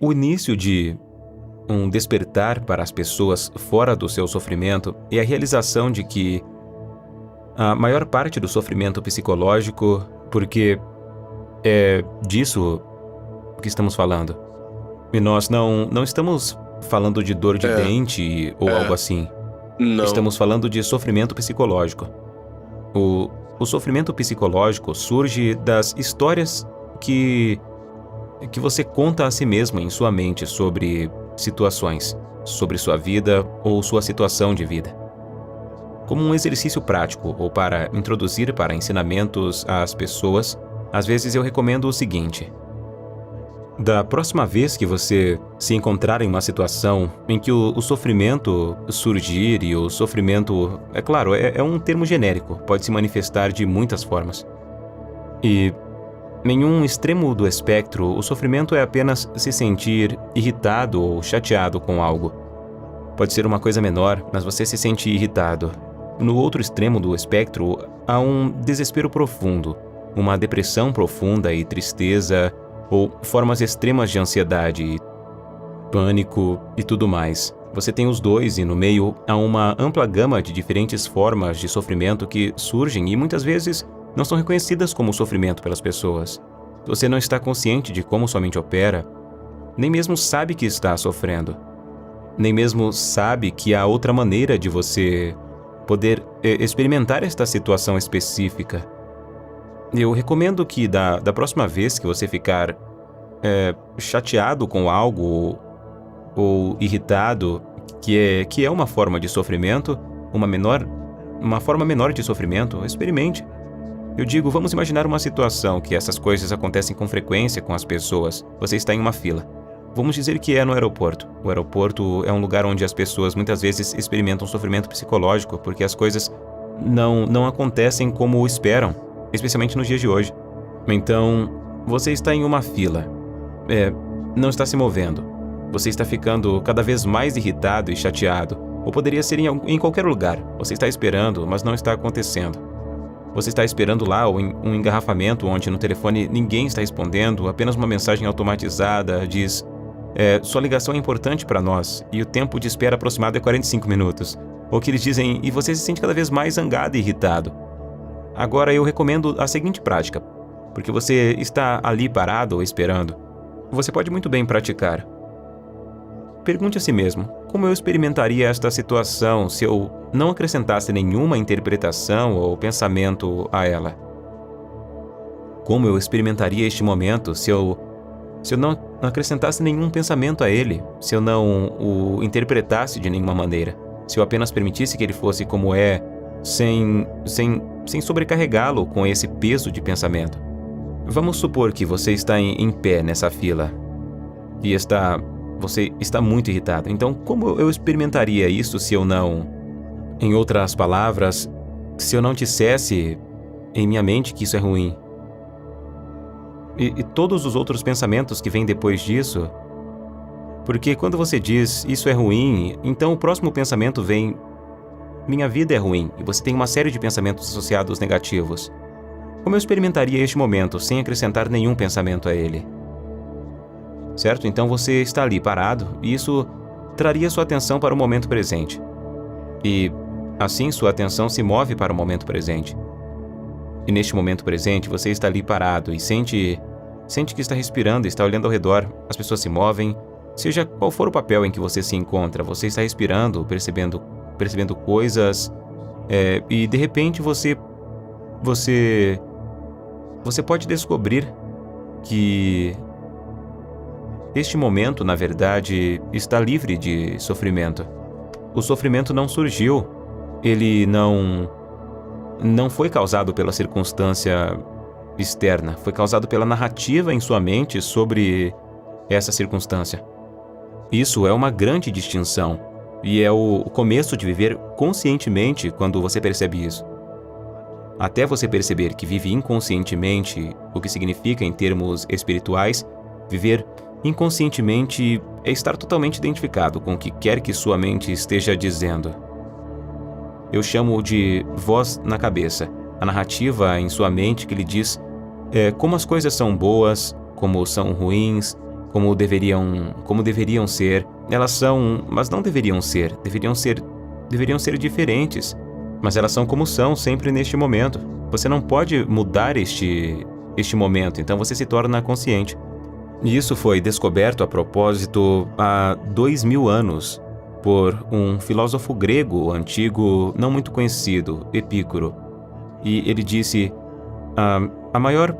O início de um despertar para as pessoas fora do seu sofrimento é a realização de que a maior parte do sofrimento psicológico, porque é disso que estamos falando. E nós não estamos falando de dor de dente ou algo assim. Não. Estamos falando de sofrimento psicológico. O sofrimento psicológico surge das histórias que você conta a si mesmo em sua mente sobre situações, sobre sua vida ou sua situação de vida. Como um exercício prático ou para introduzir para ensinamentos às pessoas, às vezes eu recomendo o seguinte: da próxima vez que você se encontrar em uma situação em que o sofrimento surgir, e o sofrimento, é claro, é um termo genérico, pode se manifestar de muitas formas. E em um extremo do espectro, o sofrimento é apenas se sentir irritado ou chateado com algo. Pode ser uma coisa menor, mas você se sente irritado. No outro extremo do espectro, há um desespero profundo, uma depressão profunda e tristeza, ou formas extremas de ansiedade, pânico e tudo mais. Você tem os dois e no meio há uma ampla gama de diferentes formas de sofrimento que surgem e muitas vezes não são reconhecidas como sofrimento pelas pessoas. Você não está consciente de como sua mente opera, nem mesmo sabe que está sofrendo, nem mesmo sabe que há outra maneira de você poder experimentar esta situação específica. Eu recomendo que da próxima vez que você ficar chateado com algo ou irritado, que é uma forma de sofrimento, uma forma menor de sofrimento, experimente. Eu digo, vamos imaginar uma situação que essas coisas acontecem com frequência com as pessoas. Você está em uma fila. Vamos dizer que é no aeroporto. O aeroporto é um lugar onde as pessoas muitas vezes experimentam sofrimento psicológico porque as coisas não acontecem como esperam, especialmente nos dias de hoje. Então, você está em uma fila. Não está se movendo. Você está ficando cada vez mais irritado e chateado. Ou poderia ser em qualquer lugar. Você está esperando, mas não está acontecendo. Você está esperando lá um engarrafamento onde no telefone ninguém está respondendo, apenas uma mensagem automatizada diz: sua ligação é importante para nós e o tempo de espera aproximado é 45 minutos. Ou que eles dizem, e você se sente cada vez mais zangado e irritado. Agora eu recomendo a seguinte prática, porque você está ali parado ou esperando. Você pode muito bem praticar. Pergunte a si mesmo, como eu experimentaria esta situação se eu não acrescentasse nenhuma interpretação ou pensamento a ela? Como eu experimentaria este momento se eu não acrescentasse nenhum pensamento a ele, se eu não o interpretasse de nenhuma maneira, se eu apenas permitisse que ele fosse como é, sem sobrecarregá-lo com esse peso de pensamento? Vamos supor que você está em pé nessa fila e você está muito irritado. Então, como eu experimentaria isso se eu não... Em outras palavras, se eu não dissesse em minha mente que isso é ruim? E todos os outros pensamentos que vêm depois disso? Porque quando você diz isso é ruim, então o próximo pensamento vem: minha vida é ruim, e você tem uma série de pensamentos associados negativos. Como eu experimentaria este momento sem acrescentar nenhum pensamento a ele? Certo? Então você está ali parado e isso traria sua atenção para o momento presente. E assim sua atenção se move para o momento presente. E neste momento presente você está ali parado e sente que está respirando, está olhando ao redor, as pessoas se movem. Seja qual for o papel em que você se encontra, você está respirando, percebendo coisas, e de repente você pode descobrir que este momento, na verdade, está livre de sofrimento. O sofrimento não surgiu, ele não foi causado pela circunstância externa, foi causado pela narrativa em sua mente sobre essa circunstância. Isso é uma grande distinção, e é o começo de viver conscientemente quando você percebe isso. Até você perceber que vive inconscientemente, o que significa em termos espirituais, viver inconscientemente é estar totalmente identificado com o que quer que sua mente esteja dizendo. Eu chamo de voz na cabeça, a narrativa em sua mente que lhe diz como as coisas são boas, como são ruins, como deveriam ser. Elas são, mas não deveriam ser. Deveriam ser diferentes. Mas elas são como são sempre neste momento. Você não pode mudar este momento, então você se torna consciente. E isso foi descoberto a propósito há 2000 anos por um filósofo grego antigo não muito conhecido, Epícoro. E ele disse: a maior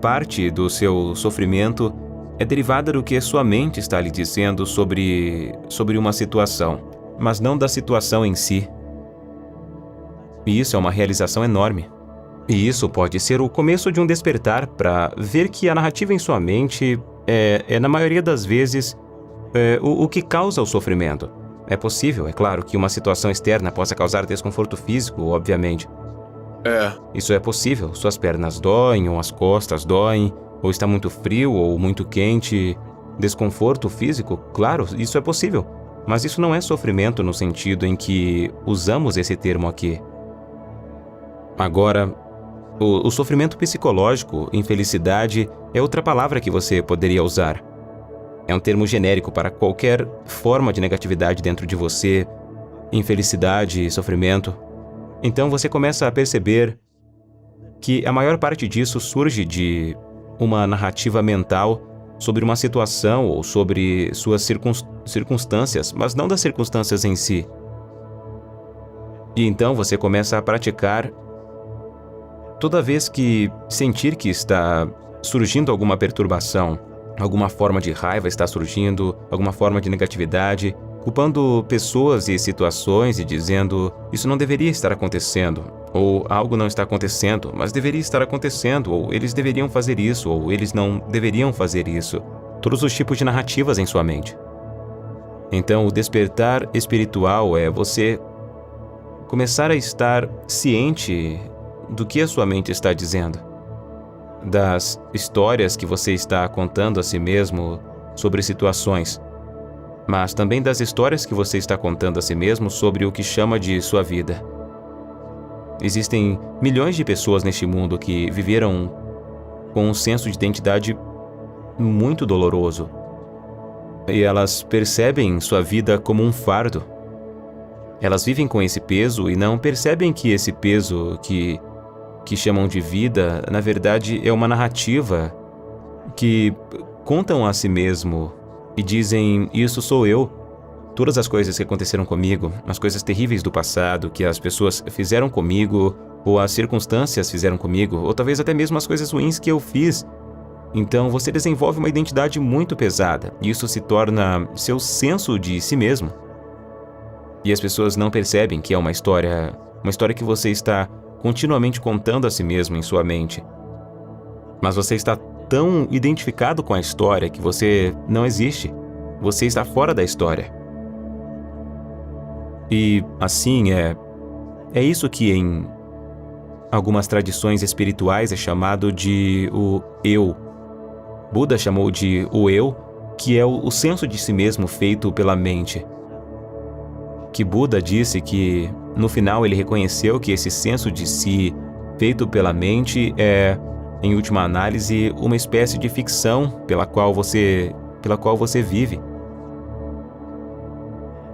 parte do seu sofrimento é derivada do que sua mente está lhe dizendo sobre uma situação, mas não da situação em si. E isso é uma realização enorme. E isso pode ser o começo de um despertar para ver que a narrativa em sua mente na maioria das vezes, o que causa o sofrimento. É possível, é claro, que uma situação externa possa causar desconforto físico, obviamente. Isso é possível. Suas pernas doem, ou as costas doem, ou está muito frio, ou muito quente. Desconforto físico, claro, isso é possível. Mas isso não é sofrimento no sentido em que usamos esse termo aqui. Agora, o sofrimento psicológico, infelicidade, é outra palavra que você poderia usar. É um termo genérico para qualquer forma de negatividade dentro de você, infelicidade, sofrimento. Então você começa a perceber que a maior parte disso surge de uma narrativa mental sobre uma situação ou sobre suas circunstâncias, mas não das circunstâncias em si. E então você começa a praticar. Toda vez que sentir que está surgindo alguma perturbação, alguma forma de raiva está surgindo, alguma forma de negatividade, culpando pessoas e situações e dizendo: isso não deveria estar acontecendo, ou algo não está acontecendo, mas deveria estar acontecendo, ou eles deveriam fazer isso, ou eles não deveriam fazer isso. Todos os tipos de narrativas em sua mente. Então, o despertar espiritual é você começar a estar ciente do que a sua mente está dizendo, das histórias que você está contando a si mesmo sobre situações, mas também das histórias que você está contando a si mesmo sobre o que chama de sua vida. Existem milhões de pessoas neste mundo que viveram com um senso de identidade muito doloroso, e elas percebem sua vida como um fardo. Elas vivem com esse peso e não percebem que esse peso que chamam de vida, na verdade, é uma narrativa que contam a si mesmo e dizem: isso sou eu. Todas as coisas que aconteceram comigo, as coisas terríveis do passado que as pessoas fizeram comigo, ou as circunstâncias fizeram comigo, ou talvez até mesmo as coisas ruins que eu fiz. Então você desenvolve uma identidade muito pesada, e isso se torna seu senso de si mesmo. E as pessoas não percebem que é uma história que você está continuamente contando a si mesmo em sua mente. Mas você está tão identificado com a história que você não existe. Você está fora da história. E assim é isso que em algumas tradições espirituais é chamado de o eu. Buda chamou de o eu, que é o senso de si mesmo feito pela mente. Que Buda disse que, no final, ele reconheceu que esse senso de si feito pela mente é, em última análise, uma espécie de ficção pela qual você vive.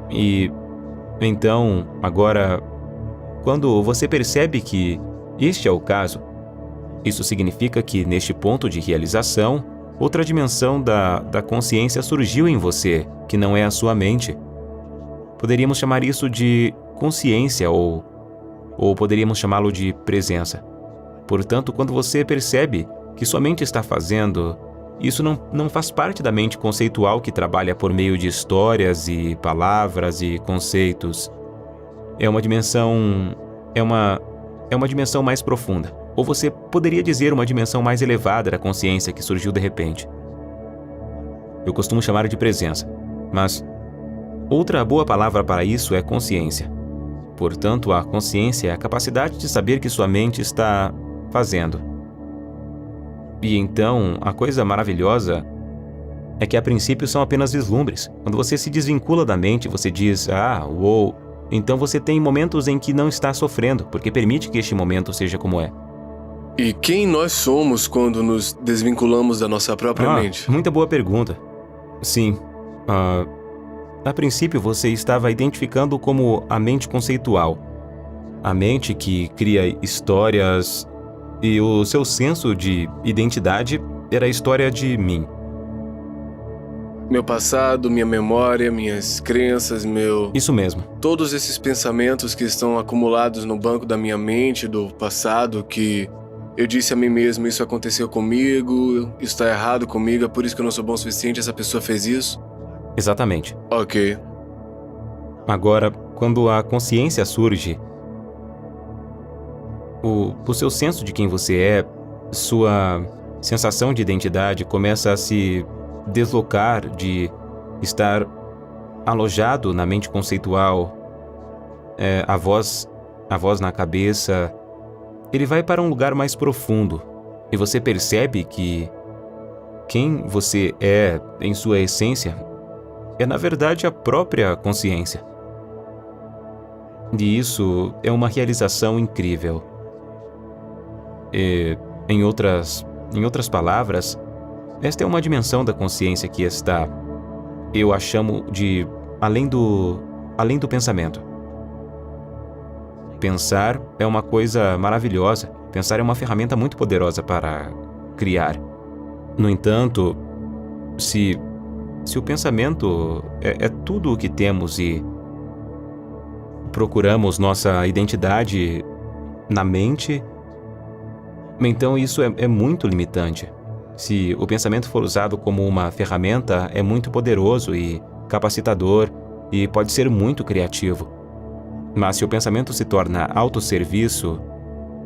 E então, agora, quando você percebe que este é o caso, isso significa que, neste ponto de realização, outra dimensão da consciência surgiu em você, que não é a sua mente. Poderíamos chamar isso de consciência ou poderíamos chamá-lo de presença. Portanto, quando você percebe que sua mente está fazendo, isso não faz parte da mente conceitual que trabalha por meio de histórias e palavras e conceitos. É uma dimensão mais profunda. Ou você poderia dizer uma dimensão mais elevada da consciência que surgiu de repente. Eu costumo chamar de presença, mas outra boa palavra para isso é consciência. Portanto, a consciência é a capacidade de saber que sua mente está fazendo. E então, a coisa maravilhosa é que a princípio são apenas vislumbres. Quando você se desvincula da mente, você diz: uou. Então você tem momentos em que não está sofrendo, porque permite que este momento seja como é. E quem nós somos quando nos desvinculamos da nossa própria mente? Muita boa pergunta. Sim. ah, a princípio você estava identificando como a mente conceitual. A mente que cria histórias e o seu senso de identidade era a história de mim. Meu passado, minha memória, minhas crenças, Isso mesmo. todos esses pensamentos que estão acumulados no banco da minha mente do passado, que eu disse a mim mesmo, isso aconteceu comigo, isso está errado comigo, é por isso que eu não sou bom o suficiente, essa pessoa fez isso. Exatamente. Ok. Agora, quando a consciência surge, o seu senso de quem você é, sua sensação de identidade começa a se deslocar de estar alojado na mente conceitual, a voz na cabeça. Ele vai para um lugar mais profundo e você percebe que quem você é em sua essência é, na verdade, a própria consciência. E isso é uma realização incrível. E, em outras palavras, esta é uma dimensão da consciência que está, eu a chamo de além do pensamento. Pensar é uma coisa maravilhosa. Pensar é uma ferramenta muito poderosa para criar. No entanto, se o pensamento é tudo o que temos e procuramos nossa identidade na mente, então isso é muito limitante. Se o pensamento for usado como uma ferramenta, é muito poderoso e capacitador e pode ser muito criativo. Mas se o pensamento se torna autosserviço,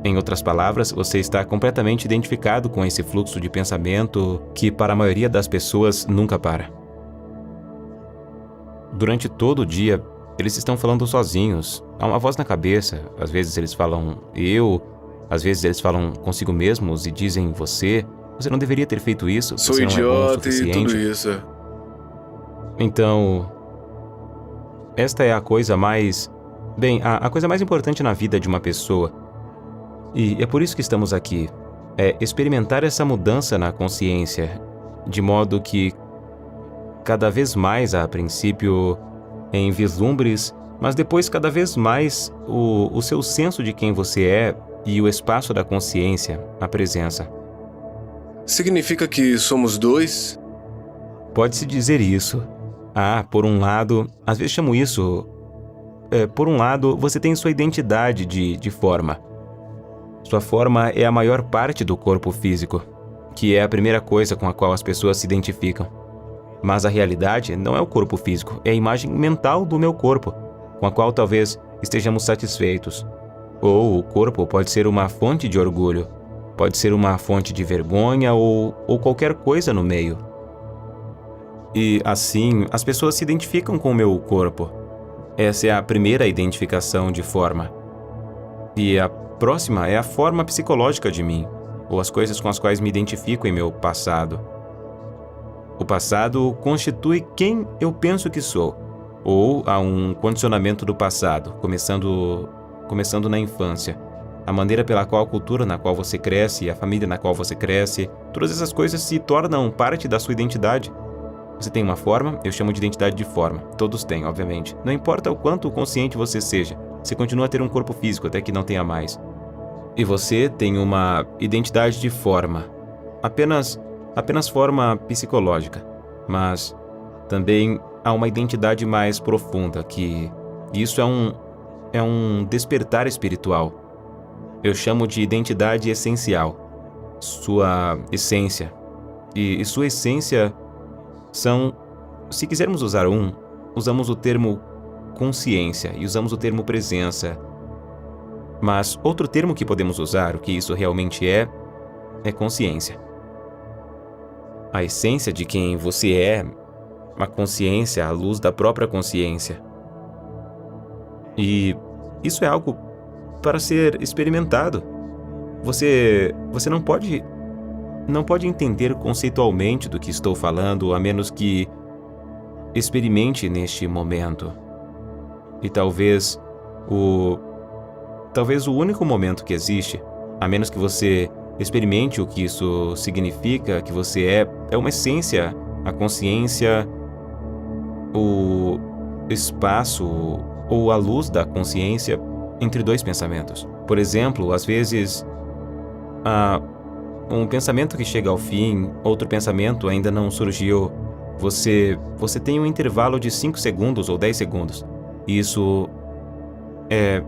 em outras palavras, você está completamente identificado com esse fluxo de pensamento que, para a maioria das pessoas, nunca para. Durante todo o dia, eles estão falando sozinhos. Há uma voz na cabeça. Às vezes eles falam eu, às vezes eles falam consigo mesmos e dizem você não deveria ter feito isso, Sou você não é bom o idiota e suficiente. tudo isso. Então, esta é a coisa mais... Bem, a coisa mais importante na vida de uma pessoa. E é por isso que estamos aqui. É experimentar essa mudança na consciência, de modo que cada vez mais, a princípio, em vislumbres, mas depois cada vez mais o seu senso de quem você é e o espaço da consciência, a presença. Significa que somos dois? Pode-se dizer isso. Por um lado, às vezes chamo isso... por um lado, você tem sua identidade de forma. Sua forma é a maior parte do corpo físico, que é a primeira coisa com a qual as pessoas se identificam. Mas a realidade não é o corpo físico, é a imagem mental do meu corpo, com a qual talvez estejamos satisfeitos. Ou o corpo pode ser uma fonte de orgulho, pode ser uma fonte de vergonha ou qualquer coisa no meio. E assim, as pessoas se identificam com o meu corpo. Essa é a primeira identificação de forma. E a próxima é a forma psicológica de mim, ou as coisas com as quais me identifico em meu passado. O passado constitui quem eu penso que sou, ou há um condicionamento do passado, começando na infância. A maneira pela qual a cultura na qual você cresce, a família na qual você cresce, todas essas coisas se tornam parte da sua identidade. Você tem uma forma, eu chamo de identidade de forma. Todos têm, obviamente. Não importa o quanto consciente você seja, você continua a ter um corpo físico até que não tenha mais. E você tem uma identidade de forma. Apenas forma psicológica. Mas também há uma identidade mais profunda, que isso é um despertar espiritual. Eu chamo de identidade essencial. Sua essência. E sua essência são, se quisermos usar usamos o termo consciência e usamos o termo presença. Mas outro termo que podemos usar, o que isso realmente é consciência. A essência de quem você é, a consciência, a luz da própria consciência. E isso é algo para ser experimentado. Você não pode entender conceitualmente do que estou falando, a menos que experimente neste momento. E talvez o único momento que existe, a menos que você experimente o que isso significa, que você é uma essência a consciência, o espaço ou a luz da consciência entre dois pensamentos. Por exemplo, às vezes, um pensamento que chega ao fim, outro pensamento ainda não surgiu. Você tem um intervalo de 5 segundos ou 10 segundos. Isso é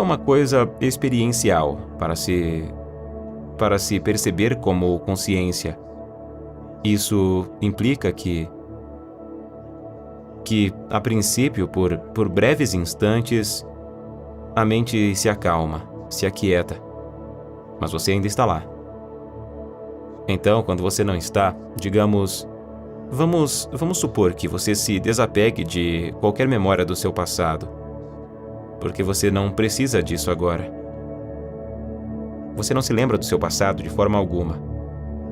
uma coisa experiencial para se perceber como consciência. Isso implica que a princípio, por breves instantes, a mente se acalma, se aquieta, mas você ainda está lá. Então, quando você não está, digamos, vamos supor que você se desapegue de qualquer memória do seu passado, porque você não precisa disso agora. Você não se lembra do seu passado de forma alguma,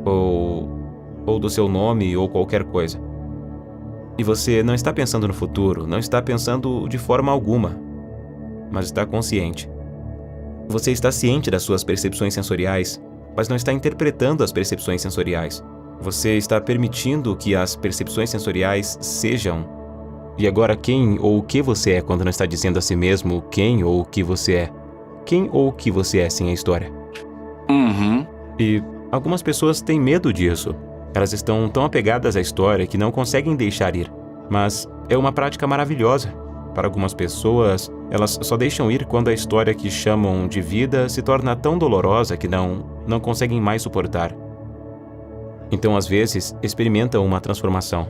ou do seu nome ou qualquer coisa. E você não está pensando no futuro, não está pensando de forma alguma, mas está consciente. Você está ciente das suas percepções sensoriais, mas não está interpretando as percepções sensoriais. Você está permitindo que as percepções sensoriais sejam. E agora, quem ou o que você é quando não está dizendo a si mesmo quem ou o que você é? Quem ou o que você é sem a história? E algumas pessoas têm medo disso. Elas estão tão apegadas à história que não conseguem deixar ir. Mas é uma prática maravilhosa. Para algumas pessoas, elas só deixam ir quando a história que chamam de vida se torna tão dolorosa que não conseguem mais suportar. Então, às vezes, experimentam uma transformação.